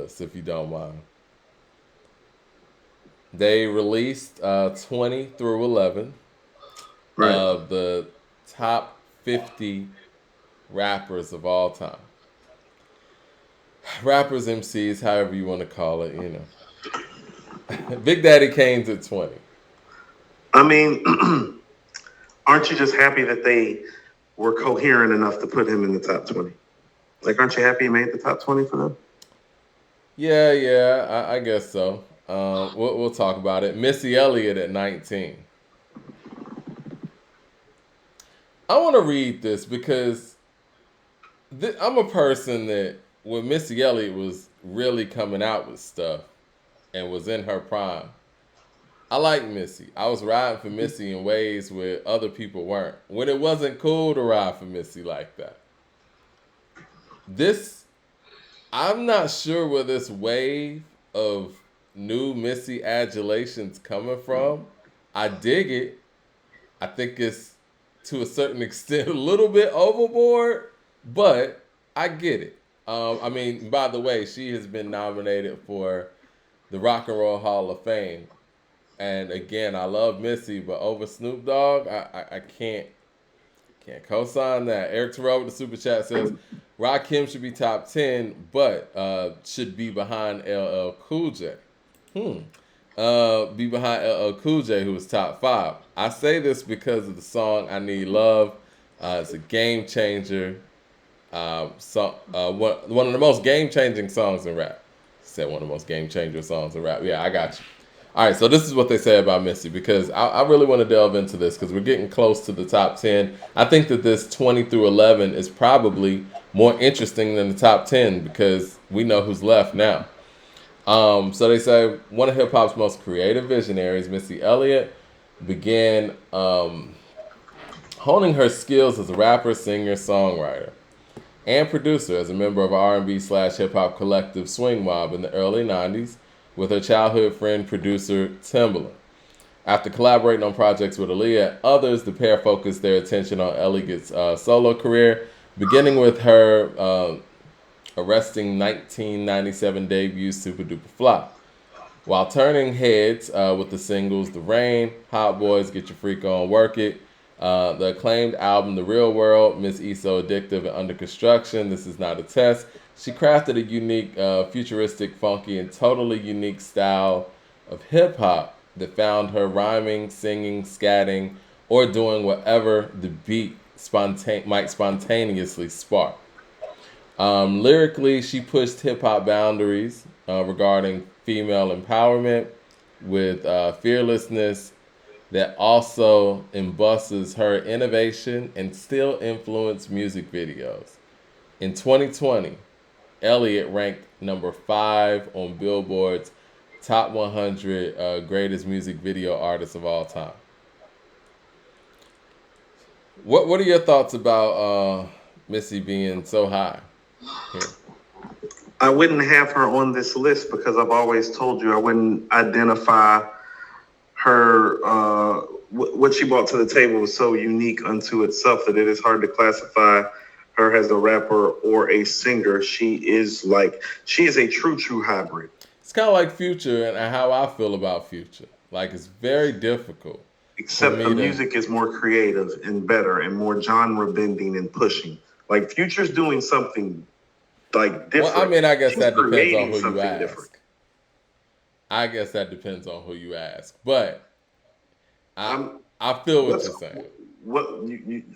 list, if you don't mind. They released 20 through 11 Right. of the top 50 rappers of all time. Rappers, MCs, however you want to call it, you know. Big Daddy Kane's at 20. I mean, aren't you just happy that they were coherent enough to put him in the top 20? Like, aren't you happy he made the top 20 for them? Yeah, yeah, I guess so. We'll talk about it. Missy Elliott at 19. I want to read this because I'm a person that when Missy Elliott was really coming out with stuff and was in her prime, I like Missy. I was riding for Missy in ways where other people weren't. When it wasn't cool to ride for Missy like that. This, I'm not sure where this wave of new Missy adulation's coming from. I dig it. I think it's to a certain extent a little bit overboard, but I get it. I mean, by the way, she has been nominated for the Rock and Roll Hall of Fame. And again, I love Missy, but over Snoop Dogg, I can't co-sign that. Eric Terrell with the super chat says Rakim should be top 10, but should be behind LL Cool J. Be behind LL Cool J, who was top 5. I say this because of the song "I Need Love." It's a game changer. One of the most game changing songs in rap. Said one of the most game changer songs in rap. Yeah, I got you. All right, so this is what they say about Missy because I really want to delve into this because we're getting close to the top 10. I think that this 20 through 11 is probably more interesting than the top 10 because we know who's left now. So they say one of hip hop's most creative visionaries, Missy Elliott, began honing her skills as a rapper, singer, songwriter, and producer as a member of R&B slash hip hop collective Swing Mob in the early 90s with her childhood friend producer Timbaland. After collaborating on projects with Elliott and others, the pair focused their attention on Elliott's solo career, beginning with her arresting 1997 debut Super Duper Fly. While turning heads with the singles The Rain, Hot Boys, Get Your Freak On, Work It, the acclaimed album The Real World, Miss E So Addictive and Under Construction, This Is Not a Test, she crafted a unique, futuristic, funky, and totally unique style of hip hop that found her rhyming, singing, scatting, or doing whatever the beat might spontaneously spark. Lyrically, she pushed hip hop boundaries regarding female empowerment with fearlessness that also embusses her innovation and still influence music videos. In 2020, Elliott ranked number 5 on Billboard's Top 100 Greatest Music Video Artists of All Time. What are your thoughts about Missy being so high here? I wouldn't have her on this list because I've always told you I wouldn't identify her. What she brought to the table was so unique unto itself that it is hard to classify her as a rapper or a singer. She is a true hybrid. It's kind of like Future and how I feel about Future. Like it's very difficult for Except the me to. music is more creative and better and more genre bending and pushing. Like Future's doing something like Well, I different. mean, I guess She's that depends on creating who you something different. ask. I guess that depends on who you ask. But I I'm I feel what what's you're saying.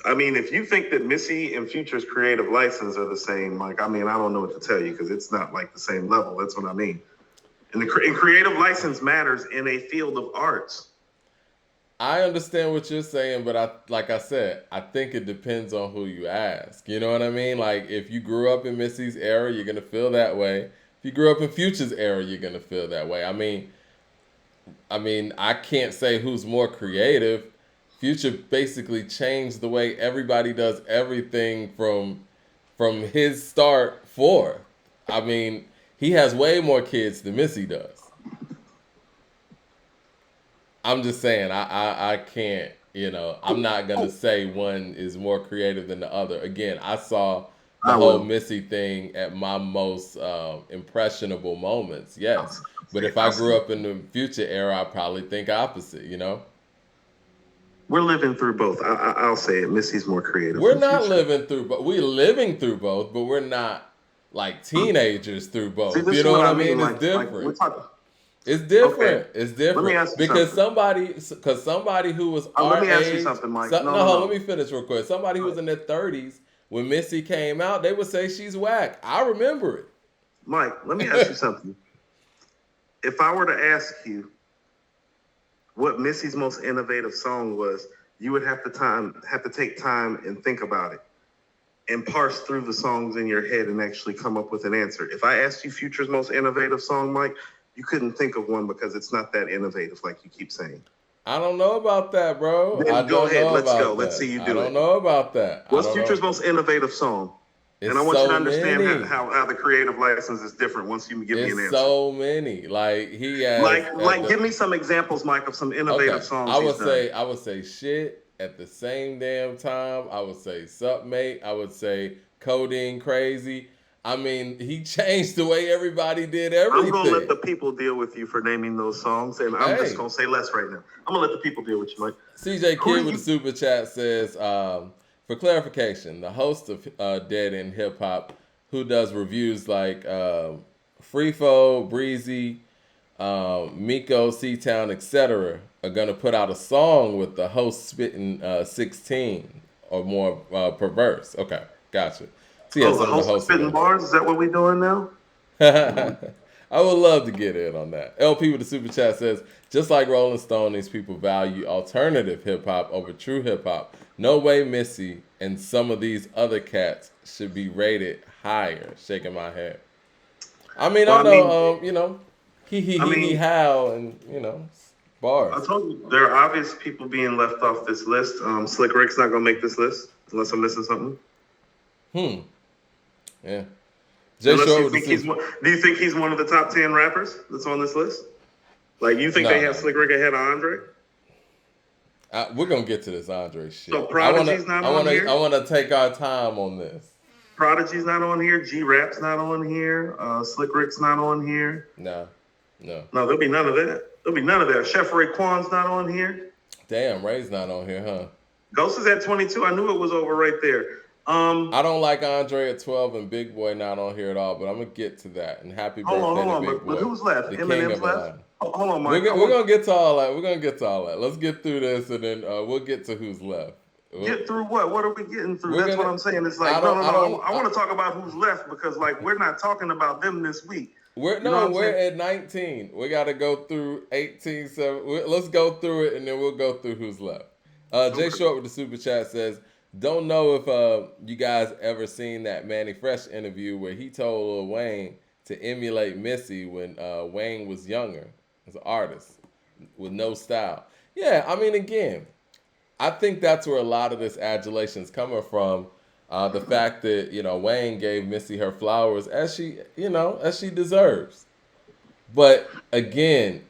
I mean, if you think that Missy and Future's creative license are the same, like I mean, I don't know what to tell you because it's not like the same level. That's what I mean. And creative license matters in a field of arts. I understand what you're saying, but like I said, I think it depends on who you ask. You know what I mean? Like if you grew up in Missy's era, you're gonna feel that way. If you grew up in Future's era, you're gonna feel that way. I mean, I can't say who's more creative. Future basically changed the way everybody does everything from his start forth. I mean, he has way more kids than Missy does. I'm just saying, I can't, I'm not gonna say one is more creative than the other. Again, I saw the I whole will. Missy thing at my most impressionable moments. Yes, but if I I'll grew say up in the future era, I probably think opposite. You know, we're living through both. I'll say it. Missy's more creative we're than not Future. living through, but we're living through both, but we're not like teenagers through See, both. this You is know what what I I mean. mean? It's Like we're different. talking. It's Okay, different. It's let me different ask you because something. somebody who was Let our me ask you age. something, Mike. So, No, no, no, hold on, let no. me finish real quick. Somebody who All was right. in their 30s when Missy came out, they would say she's whack. I remember Mike, let me ask you it. something. If I were to ask you what Missy's most innovative song was, you would have to take time and think about it and parse through the songs in your head and actually come up with an answer. If I asked you Future's most innovative song, Mike, you couldn't think of one because it's not that innovative, like you keep saying. I don't know about that, bro. I Then go don't ahead, know let's go. about Let's that. see you I do don't it. know about that. I What's don't Future's know. most innovative song? And It's I want you to so understand many. how the creative license is different once you give me an It's answer. so many. Like he has at Give the me some examples, Mike, of some innovative okay. songs he's done. I would say shit at the same damn time. I would say sup mate. I would say codeine crazy. I mean, he changed the way everybody did I'm gonna let everything. the people deal with you for naming those songs, and I'm just Hey, gonna say less right now. I'm gonna let the people deal with you, Mike. CJ Who Kid do with the you? super chat says, for clarification, the host of Dead in Hip Hop, who does reviews like Freefo, Breezy, Miko, C-Town, etc., are gonna put out a song with the host spitting 16 or more perverse. Okay, gotcha. So yeah, Oh, the some of the host of hosts are Spitting gonna. Bars. Is that what we doing now? I would love to get in on that. LP with the super chat says, just like Rolling Stone, these people value alternative hip hop over true hip hop. No way Missy and some of these other cats should be rated higher. Shaking my head. I mean, I Well, know, I he mean, how and I bars. told you there are obvious people being left off this list. Slick Rick's not gonna make this list unless I'm missing something. Hmm. Yeah. Jay Unless Short you with the think he's super. one. Do you think he's one of the top 10 rappers that's on this list? Like you think they No, have no, no. Slick Rick ahead of Andre? We're gonna get to this Andre So shit. Prodigy's not on I here. wanna take our time on this. Prodigy's not on here. G Rap's not on here. Slick Rick's not on here. No, no. No, there'll be none of that. There'll be none of that. Chef Raekwon's not on here. Damn, Ray's not on here, huh? Ghost is at 22. I knew it was over right there. I don't like Andre at 12 and Big Boy not on here at all, but I'm gonna get to that. And happy birthday Hold to on. Big But Boy, who's left? the king Eminem's of left. Atlanta. Hold on, Mike. We're gonna get to all that. We're gonna get to all that. Let's get through this, and then we'll get to who's left. Get through what? What are we getting through? We're That's what gonna. I'm saying. It's I like, don't. I don't. I want to talk about who's left because, like, we're not talking about them this week. We're You know what I'm we're saying? at 19. We got to go through 18. So let's go through it, and then we'll go through who's left. Jay Okay. Short with the super chat says, "Don't know if you guys ever seen that Manny Fresh interview where he told Lil Wayne to emulate Missy when Wayne was younger as an artist with no style." Yeah, I mean, again, I think that's where a lot of this adulation is coming from. The fact that Wayne gave Missy her flowers as she deserves. But again,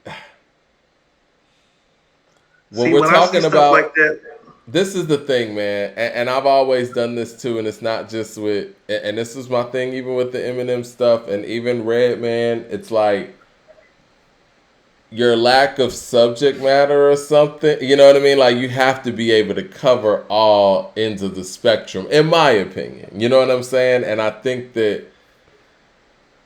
when See, we're when I see talking stuff like about that, this is the thing, man, and I've always done this too, and it's not just with, and this is my thing, even with the Eminem stuff, and even Redman, it's like your lack of subject matter or something. You know what I mean? Like you have to be able to cover all ends of the spectrum, in my opinion. You know what I'm saying? And I think that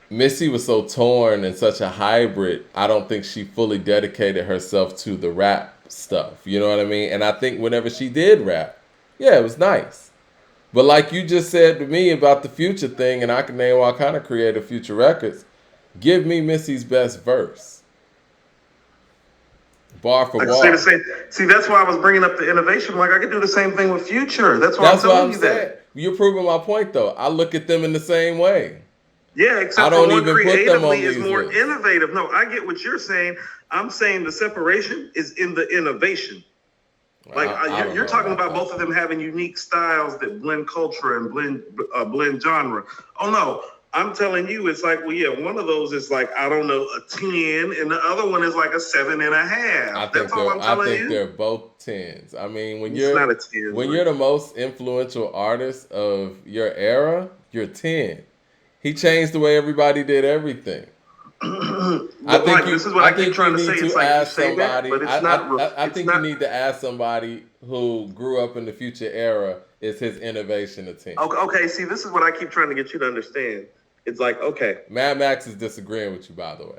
Missy was so torn and such a hybrid. I don't think she fully dedicated herself to the rap stuff. You know what I mean? And I think whenever she did rap, yeah, it was nice. But like you just said to me about the Future thing, and I can name all kind of creative Future records, give me Missy's best verse, bar for I can say the bar. same. See, that's why I was bringing up the innovation. Like I could do the same thing with Future. That's why I'm That's what telling I'm you saying. that. You're proving my point, though. I look at them in the same way. Yeah, I except for don't one even put them creatively on is these more lists. innovative. No, I get what you're saying. I'm saying the separation is in the innovation. Like I don't you're know talking about about that. both of them having unique styles that blend culture and blend genre. Oh no, I'm telling you, it's like, well, yeah, one of those is like, I don't know, a 10, and the other one is like a 7.5. That's all I'm I telling think you. they're both tens. I mean, It's not a 10, when Mike. you're the most influential artist of your era, you're 10. He changed the way everybody did everything. But Mike, this is what I keep trying to say. It's like you say that, but it's not. I It's think you not. need to ask somebody who grew up in the future era, is his innovation a 10? Okay. See, this is what I keep trying to get you to understand. It's like, okay, Mad Max is disagreeing with you, by the way.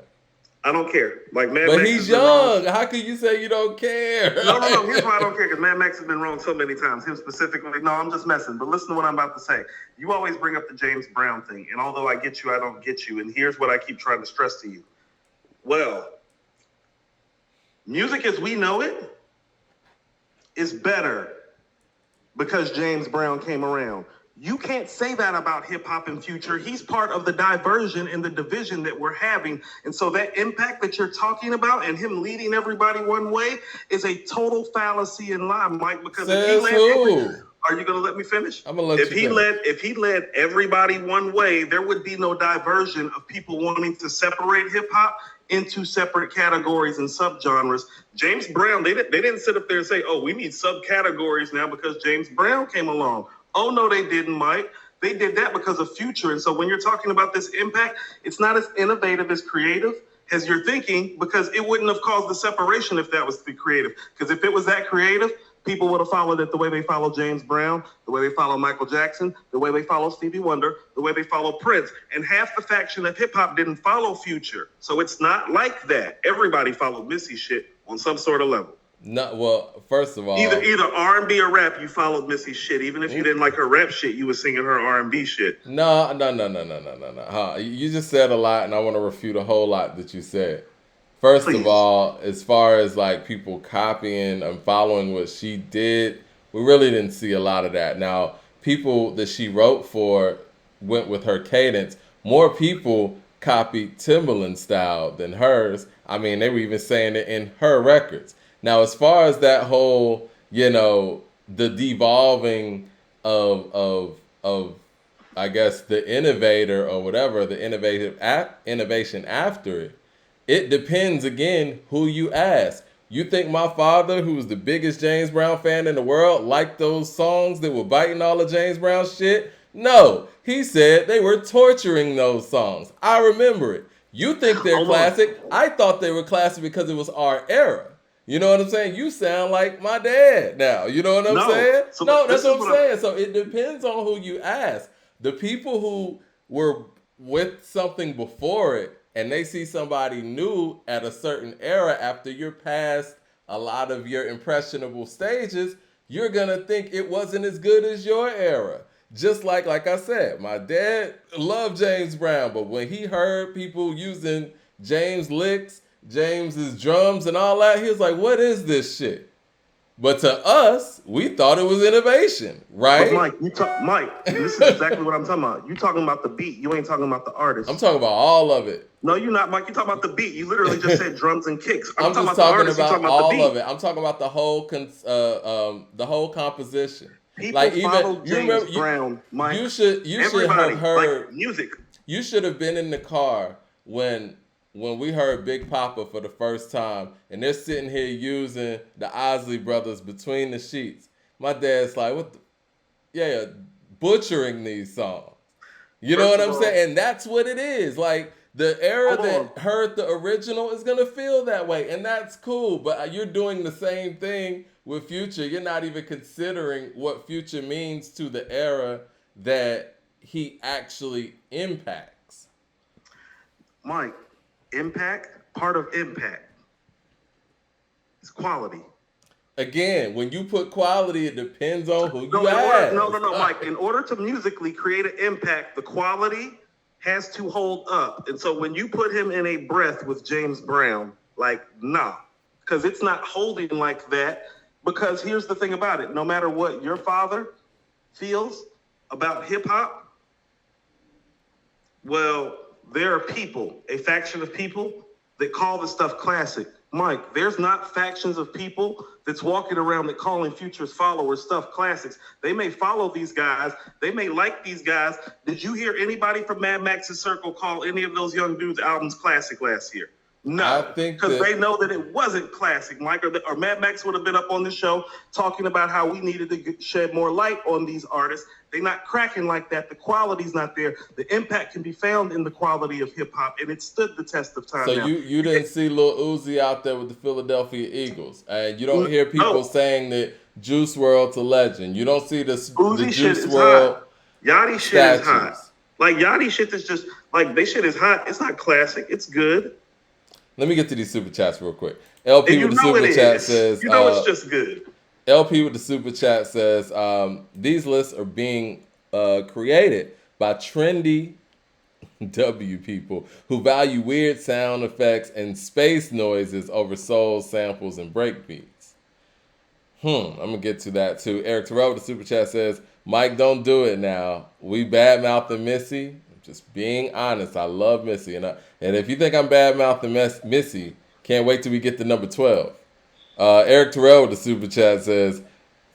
I don't care. Like Mad But Max he's has been wrong. young. How can you say you don't care? No. Here's why I don't care, because Mad Max has been wrong so many times. Him specifically. No, I'm just messing. But listen to what I'm about to say. You always bring up the James Brown thing, and although I get you, I don't get you. And here's what I keep trying to stress to you. Well, music as we know it is better because James Brown came around. You can't say that about hip hop and Future. He's part of the diversion and the division that we're having. And so that impact that you're talking about and him leading everybody one way is a total fallacy and lie, Mike, because if he led are you going to let me finish? I'm going to let you finish. If he led everybody one way, there would be no diversion of people wanting to separate hip hop into separate categories and subgenres. James Brown, they didn't sit up there and say, oh, we need subcategories now because James Brown came along. Oh, no, they didn't, Mike. They did that because of Future. And so when you're talking about this impact, it's not as innovative, as creative as you're thinking, because it wouldn't have caused the separation if that was the creative. Because if it was that creative, people would have followed it the way they follow James Brown, the way they follow Michael Jackson, the way they follow Stevie Wonder, the way they follow Prince. And half the faction of hip hop didn't follow Future. So it's not like that. Everybody followed Missy shit on some sort of level. No, well, first of all, either R&B or rap, you followed Missy's shit. Even if you didn't like her rap shit, you were singing her R&B shit. No. You just said a lot, and I want to refute a whole lot that you said. First of all, as far as like people copying and following what she did, we really didn't see a lot of that. Now, people that she wrote for went with her cadence. More people copied Timbaland's style than hers. I mean, they were even saying it in her records. Now, as far as that whole, the devolving of I guess the innovator or whatever, the innovation after it, it depends again who you ask. You think my father, who's the biggest James Brown fan in the world, liked those songs that were biting all of James Brown shit? No, he said they were torturing those songs. I remember it. You think they're classic. I thought they were classic because it was our era. You know what I'm saying? You sound like my dad now. You know what I'm saying? So no, that's what I'm saying. So it depends on who you ask. The people who were with something before it and they see somebody new at a certain era after you're past a lot of your impressionable stages, you're going to think it wasn't as good as your era. Just like I said, my dad loved James Brown, but when he heard people using James licks, James's drums and all that, he was like, what is this shit? But to us, we thought it was innovation, right? But Mike, this is exactly what I'm talking about. You talking about the beat. You ain't talking about the artist. I'm talking about all of it. No, you're not, Mike. You're talking about the beat. You literally just said drums and kicks. I'm just talking about all of it. I'm talking about the whole composition. People follow James Brown, Mike. You should have heard like music. You should have been in the car when we heard Big Papa for the first time, and they're sitting here using the Isley Brothers Between the Sheets. My dad's like, butchering these songs. You know what I'm saying? And that's what it is. Like, the era that heard the original is going to feel that way, and that's cool. But you're doing the same thing with Future. You're not even considering what Future means to the era that he actually impacts. Mike, part of impact is quality. Again, when you put quality, it depends on who you ask. No, Mike. In order to musically create an impact, the quality has to hold up. And so when you put him in a breath with James Brown, because it's not holding like that. Because here's the thing about it. No matter what your father feels about hip hop, well, there are a faction of people that call this stuff classic. Mike, there's not factions of people that's walking around that calling Future's followers stuff classics. They may follow these guys. They may like these guys. Did you hear anybody from Mad Max's circle call any of those young dudes' albums classic last year? I No, think because that they know that it wasn't classic, Mike, or Mad Max would have been up on the show talking about how we needed to shed more light on these artists. They're not cracking like that. The quality's not there. The impact can be found in the quality of hip hop, and it stood the test of so. time now. You didn't see Lil Uzi out there with the Philadelphia Eagles, and you don't hear people No, saying that Juice WRLD's a legend. You don't see the Uzi shit Juice is WRLD hot. Yachty shit is hot. statues. Like Yachty shit is just like they shit is hot. It's not classic. It's good. Let me get to these super chats real quick. LP And you with the know super it chat is. says, You know it's just good. LP with the super chat says, these lists are being created by trendy W people who value weird sound effects and space noises over soul samples and breakbeats. I'm gonna get to that too. Eric Terrell with the super chat says, Mike, don't do it now. We bad mouthing Missy. Just being honest, I love Missy, and if you think I'm bad mouthing Missy, can't wait till we get to number 12. Eric Terrell with the super chat says,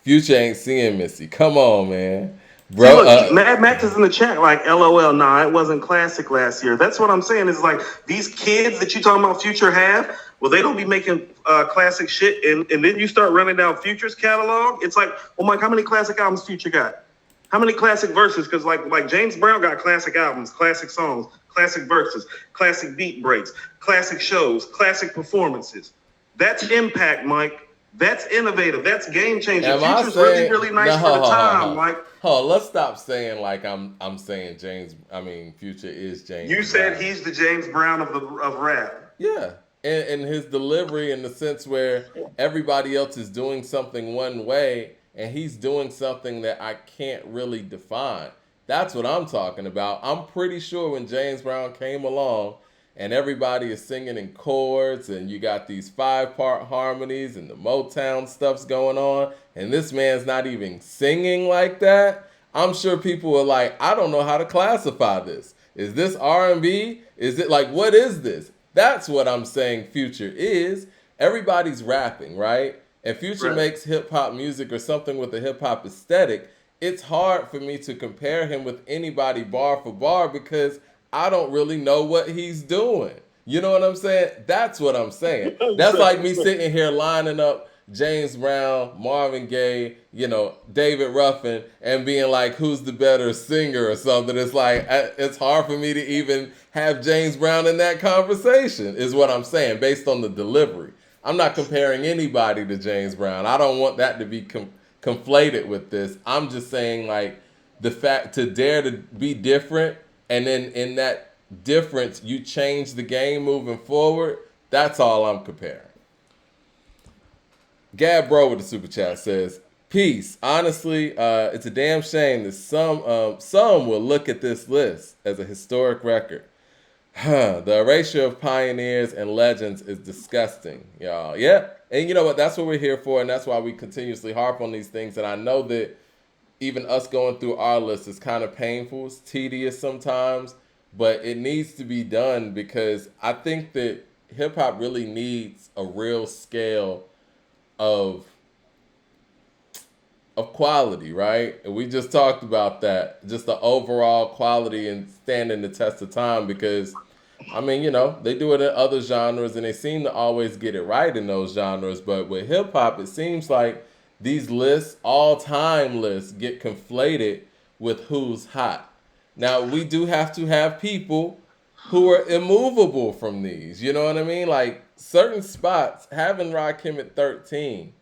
Future ain't seeing Missy. Come on, man. Bro, See, look, Mad Max is in the chat like, LOL, nah, it wasn't classic last year. That's what I'm saying. Is like these kids that you talking about Future have, well, they don't be making classic shit, and then you start running down Future's catalog. It's like, well, Mike, how many classic albums Future got? How many classic verses? Because like James Brown got classic albums, classic songs, classic verses, classic beat breaks, classic shows, classic performances. That's impact, Mike. That's innovative. That's game changing. Future's really nice for the time, Mike. Let's stop saying like I'm saying Future is James. You said he's the James Brown of rap. Yeah, and his delivery in the sense where everybody else is doing something one way and he's doing something that I can't really define. That's what I'm talking about. I'm pretty sure when James Brown came along and everybody is singing in chords and you got these 5-part harmonies and the Motown stuff's going on and this man's not even singing like that, I'm sure people are like, I don't know how to classify this. Is this R&B? Is it like, what is this? That's what I'm saying Future is. Everybody's rapping, right? And Future makes hip-hop music or something with a hip-hop aesthetic. It's hard for me to compare him with anybody bar for bar because I don't really know what he's doing. You know what I'm saying? That's what I'm saying. That's like me sitting here lining up James Brown, Marvin Gaye, David Ruffin, and being like, who's the better singer or something. It's like, it's hard for me to even have James Brown in that conversation, is what I'm saying, based on the delivery. I'm not comparing anybody to James Brown. I don't want that to be conflated with this. I'm just saying, like, the fact to dare to be different, and then in that difference, you change the game moving forward. That's all I'm comparing. Gab Bro with the super chat says, peace. Honestly, it's a damn shame that some will look at this list as a historic record. The erasure of pioneers and legends is disgusting, y'all. Yeah, and you know what? That's what we're here for, and that's why we continuously harp on these things. And I know that even us going through our list is kind of painful. It's tedious sometimes, but it needs to be done because I think that hip-hop really needs a real scale of quality, right? And we just talked about that, just the overall quality and standing the test of time because, they do it in other genres and they seem to always get it right in those genres, but with hip-hop, it seems like these lists, all-time lists, get conflated with who's hot. Now, we do have to have people who are immovable from these, you know what I mean? Like, certain spots, having Rakim at 13,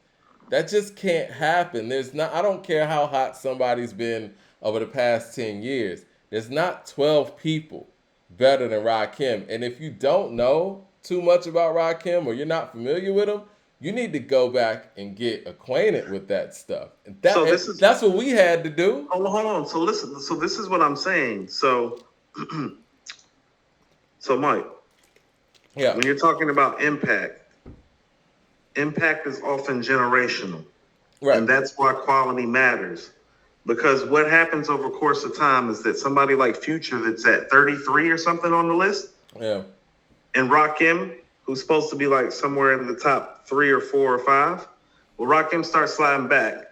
that just can't happen. I don't care how hot somebody's been over the past 10 years. There's not 12 people better than Rakim. And if you don't know too much about Rakim or you're not familiar with him, you need to go back and get acquainted with that stuff. That's what we had to do. Hold on. So listen. So this is what I'm saying. So, Mike, yeah, when you're talking about impact is often generational, right? And that's why quality matters. Because what happens over the course of time is that somebody like Future that's at 33 or something on the list, yeah, and Rakim, who's supposed to be like somewhere in the top 3 or 4 or 5, well, Rakim starts sliding back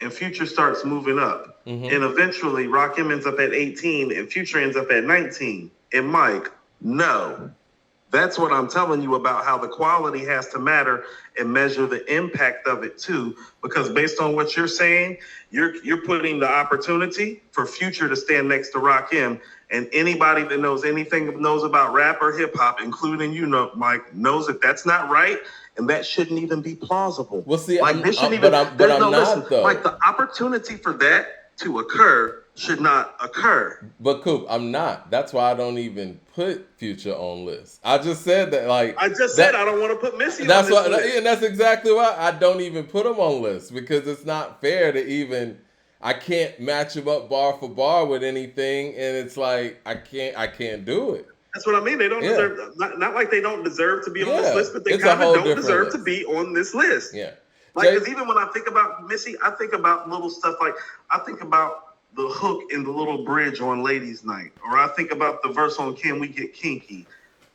and Future starts moving up. Mm-hmm. And eventually Rakim ends up at 18 and Future ends up at 19. And Mike, no. That's what I'm telling you about how the quality has to matter and measure the impact of it too. Because based on what you're saying, you're putting the opportunity for Future to stand next to Rakim. And anybody that knows anything knows about rap or hip hop, including you know, Mike, knows that that's not right, and that shouldn't even be plausible. Well, see, Like this shouldn't but even. There's I'm no listen. not though. Like the opportunity for that to occur should not occur. But Coop, I'm not. That's why I don't even put Future on lists. I just said that, like I just said I don't want to put Missy that's on this why, list. and that's exactly why I don't even put them on lists, because it's not fair to even. I can't match them up bar for bar with anything, and it's like I can't do it. That's what I mean. They don't deserve. Not like they don't deserve to be on this list, but they kind of don't deserve to be on this list. Yeah. Like, because even when I think about Missy, I think about little stuff like I think about the hook in the little bridge on Ladies Night, or I think about the verse on Can We Get Kinky.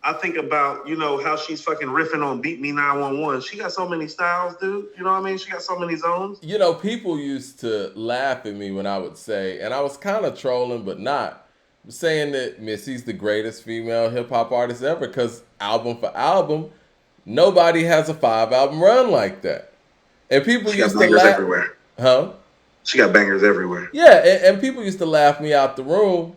I think about, you know, how she's fucking riffing on Beat Me 911. She got so many styles, dude. You know what I mean? She got so many zones. You know, people used to laugh at me when I would say, and I was kind of trolling, but not, saying that Missy's the greatest female hip hop artist ever, because album for album, nobody has a 5-album run like that. And people used to laugh. Everywhere. Huh? She got bangers everywhere. Yeah, and people used to laugh me out the room.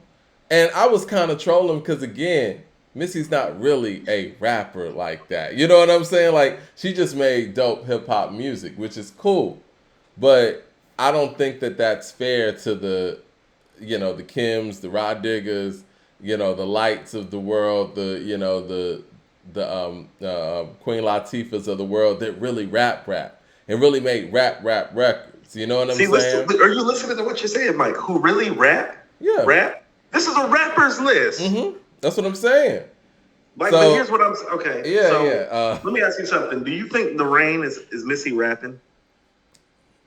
And I was kind of trolling because, again, Missy's not really a rapper like that. You know what I'm saying? Like, she just made dope hip-hop music, which is cool. But I don't think that that's fair to the, you know, the Kims, the Rod Diggers, you know, the Lights of the world, the, you know, the Queen Latifahs of the world that really rap and really make rap records. You know what I'm saying? Are you listening to what you're saying, Mike? Who really rap? Yeah. Rap? This is a rapper's list. Mm-hmm. That's what I'm saying. Like, so, but here's what I'm okay. Yeah, so yeah. Let me ask you something. Do you think The Rain is Missy rapping?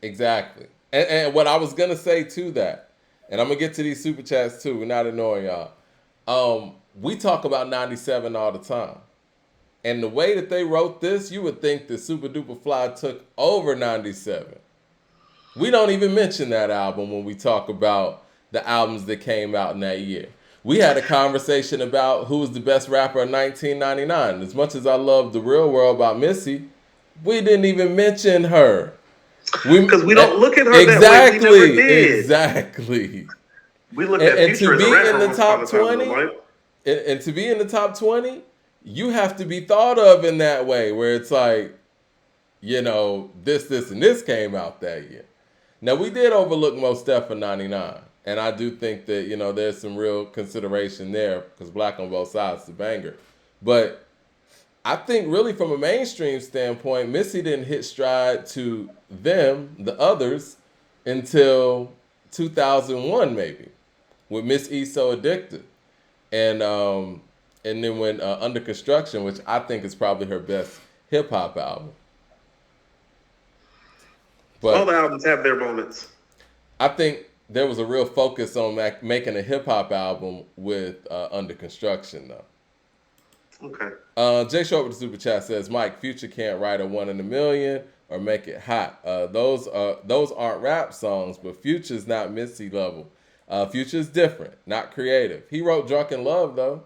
Exactly. And what I was gonna say to that, and I'm gonna get to these super chats too. We're not ignoring y'all. We talk about 97 all the time. And the way that they wrote this, you would think that Super Duper Fly took over 97. We don't even mention that album when we talk about the albums that came out in that year. We had a conversation about who was the best rapper in 1999. As much as I love The Real World about Missy, we didn't even mention her. Because we don't look at her that way. We never did. Exactly. We look at Future as a rapper in the top 20, and to be in the top 20, you have to be thought of in that way, where it's like, you know, this, and this came out that year. Now, we did overlook Mos Def for 99, and I do think that, you know, there's some real consideration there, because Black on Both Sides is a banger. But I think really from a mainstream standpoint, Missy didn't hit stride to them, the others, until 2001 maybe, with Miss E So Addicted. And then when Under Construction, which I think is probably her best hip-hop album. But all the albums have their moments. I think there was a real focus on making a hip-hop album with Under Construction, though. Okay. Jay Short with the Super Chat says, Mike, Future can't write a 1 in a million or make it hot. Those aren't rap songs, but Future's not Missy level. Future's different, not creative. He wrote Drunken Love, though.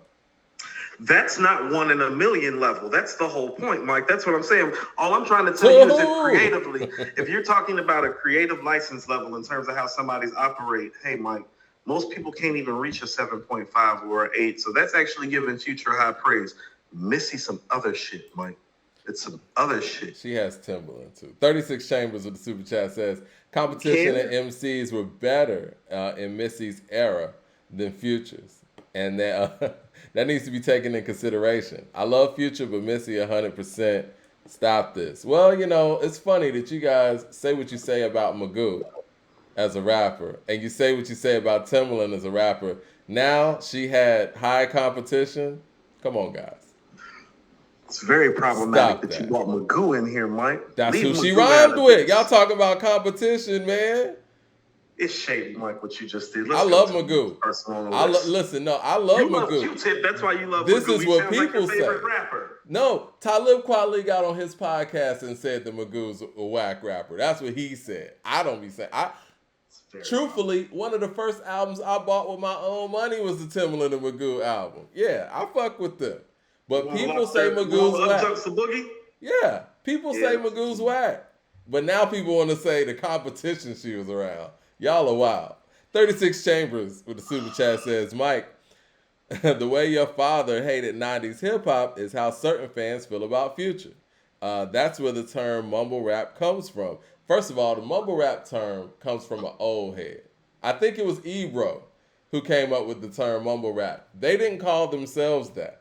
That's not 1 in a million level. That's the whole point, Mike. That's what I'm saying. All I'm trying to tell you is that creatively, if you're talking about a creative license level in terms of how somebody's operate, hey, Mike, most people can't even reach a 7.5 or an 8. So that's actually giving Future high praise. Missy some other shit, Mike. It's some other shit. She has Timberland, too. 36 Chambers with the Super Chat says, competition and MCs were better in Missy's era than Future's. And that needs to be taken in consideration. I love Future, but Missy 100% stop this. Well, you know, it's funny that you guys say what you say about Magoo as a rapper, and you say what you say about Timberland as a rapper. Now she had high competition. Come on, guys. It's very problematic that you brought Magoo in here, Mike. That's who she rhymed with. Y'all talk about competition, man. It's shady, Mike, what you just did. I love Magoo. I love Magoo. Q-Tip, that's why you love this Magoo. This is what people say. Rapper. No, Talib Kweli got on his podcast and said that Magoo's a whack rapper. That's what he said. I don't be saying. Truthfully, one of the first albums I bought with my own money was the Timberland and Magoo album. Yeah, I fuck with them. But people say You Magoo's want whack. Jumps the Boogie? Yeah, people say Yeah. Magoo's whack. But now people want to say the competition she was around. Y'all are wild. 36 Chambers with the super chat says, Mike, the way your father hated 90s hip hop is how certain fans feel about Future. That's where the term mumble rap comes from. First of all, the mumble rap term comes from an old head. I think it was Ebro who came up with the term mumble rap. They didn't call themselves that.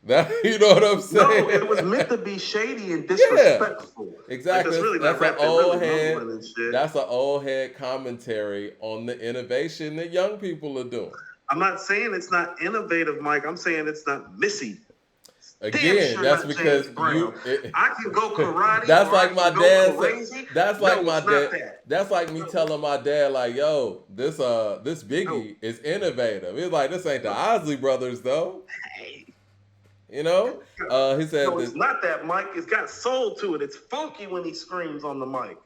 That you know what I'm saying? No, it was meant to be shady and Yeah, disrespectful. exactly. Like, really That's not an rap, they're old really head. mumbling and shit. That's an old head commentary on the innovation that young people are doing. I'm not saying it's not innovative, Mike. I'm saying it's not Missy. Again, Damn sure that's not because James Brown. you. I can go karate. That's or like I my can go dad. crazy. That's like No, my it's not dad. that. That's like me telling my dad, like, "Yo, this Biggie is innovative." He's like, "This ain't the Osley Brothers, though." Hey. You know, he said No, it's that. not that, Mike. It's got soul to it. It's funky when he screams on the mic.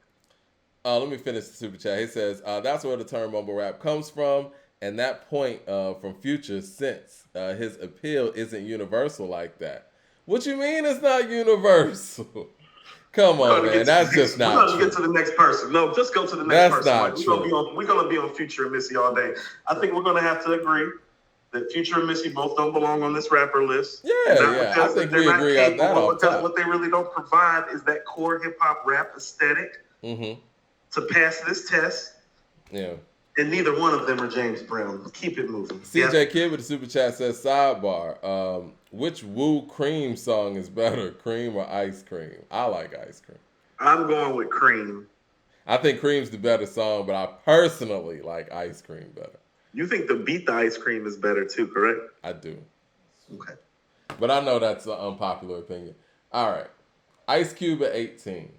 Let me finish the super chat. He says that's where the term mumble rap comes from, and that point from Future since his appeal isn't universal like that. What you mean it's not universal? Come on, man. That's just not true. We're true. gonna get to the next person. No, just go to the next person. That's not true. We're gonna be on Future and Missy all day. I think we're gonna have to agree that Future and Missy both don't belong on this rapper list. Yeah. I think we agree on that off because top. what they really don't provide is that core hip hop rap aesthetic to pass this test. Yeah. And neither one of them are James Brown. Keep it moving. CJ Kidd with the super chat says, sidebar, which Woo Cream song is better, Cream or Ice Cream? I like Ice Cream. I'm going with Cream. I think Cream's the better song, but I personally like Ice Cream better. You think the Beat the Ice Cream is better too, correct? I do. Okay. But I know that's an unpopular opinion. All right. Ice Cube at 18.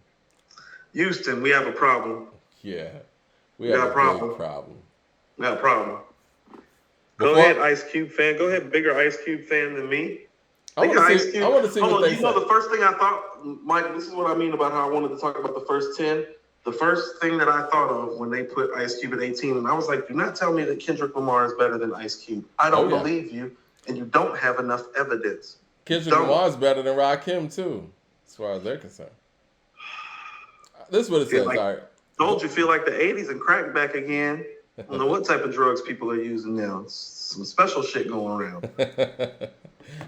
Houston, we have a problem. Yeah. We have a big problem. We got a problem. Go ahead, Ice Cube fan. Go ahead, bigger Ice Cube fan than me. I want to see what they say. The first thing I thought, Mike, this is what I mean about how I wanted to talk about the first 10. The first thing that I thought of when they put Ice Cube at 18, and I was like, do not tell me that Kendrick Lamar is better than Ice Cube. I don't believe you, and you don't have enough evidence. Kendrick Lamar is better than Rakim, too, as far as they're concerned. This is what it says, all right. Told you, feel like the 80s and crack back again. I don't know what type of drugs people are using now. It's some special shit going around.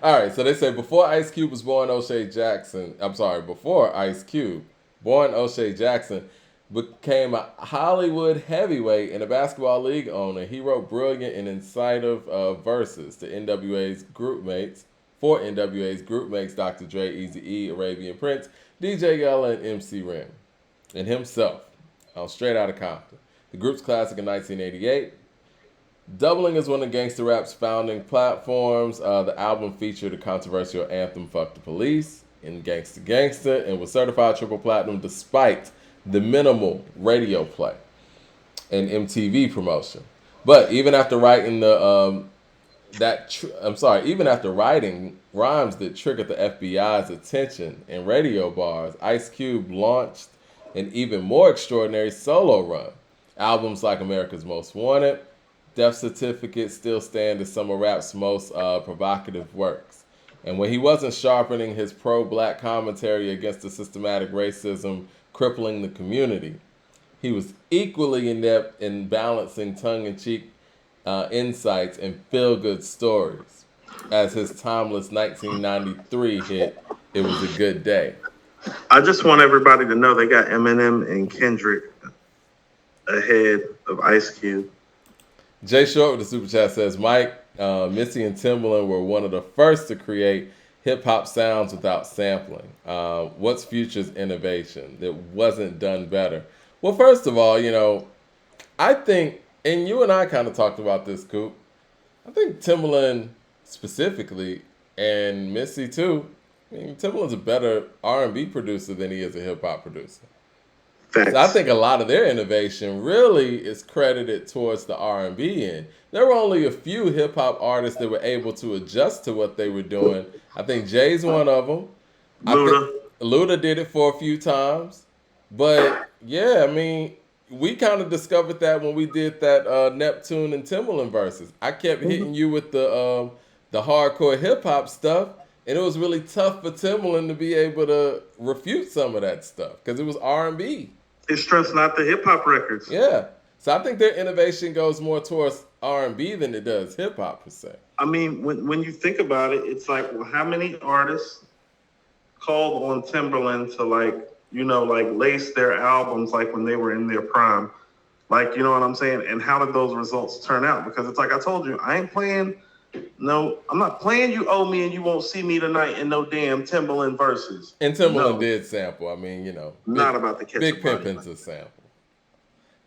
All right, so they say before Ice Cube was born, before Ice Cube, born O'Shea Jackson, became a Hollywood heavyweight and a basketball league owner. He wrote brilliant and incisive verses to NWA's group mates, Dr. Dre, Eazy-E, Arabian Prince, DJ Yella, and MC Ren, and himself. Straight Outta Compton. The group's classic in 1988. Doubling as one of gangster rap's founding platforms, the album featured a controversial anthem, Fuck the Police, in Gangsta Gangsta, and was certified triple platinum despite the minimal radio play and MTV promotion. But even after writing even after writing rhymes that triggered the FBI's attention in radio bars, Ice Cube launched an even more extraordinary solo run. Albums like America's Most Wanted, Death Certificate still stand as some of rap's most provocative works. And when he wasn't sharpening his pro-black commentary against the systematic racism crippling the community, he was equally inept in balancing tongue-in-cheek insights and feel-good stories. As his timeless 1993 hit, It Was a Good Day. I just want everybody to know they got Eminem and Kendrick ahead of Ice Cube. Jay Short with the super chat says, Mike, Missy and Timbaland were one of the first to create hip-hop sounds without sampling. What's Future's innovation that wasn't done better? Well, first of all, I think, and you and I kind of talked about this, Coop, I think Timbaland specifically, and Missy too, Timbaland's a better R&B producer than he is a hip-hop producer. So I think a lot of their innovation really is credited towards the R&B end. There were only a few hip-hop artists that were able to adjust to what they were doing. I think Jay's one of them. Luda did it for a few times. But, yeah, we kind of discovered that when we did that Neptune and Timbaland verses. I kept hitting you with the hardcore hip-hop stuff, And it was really tough for Timbaland to be able to refute some of that stuff because it was R&B. It stressed not the hip hop records. Yeah. So I think their innovation goes more towards R&B than it does hip hop per se. I mean, when you think about it, it's like, well, how many artists called on Timberland to like lace their albums like when they were in their prime? Like, you know what I'm saying? And how did those results turn out? Because it's like I told you, I'm not playing You Owe Me and You Won't See Me Tonight in no damn Timberland verses. And Timberland did sample. I mean, not about the catch Big Pimpin's a sample.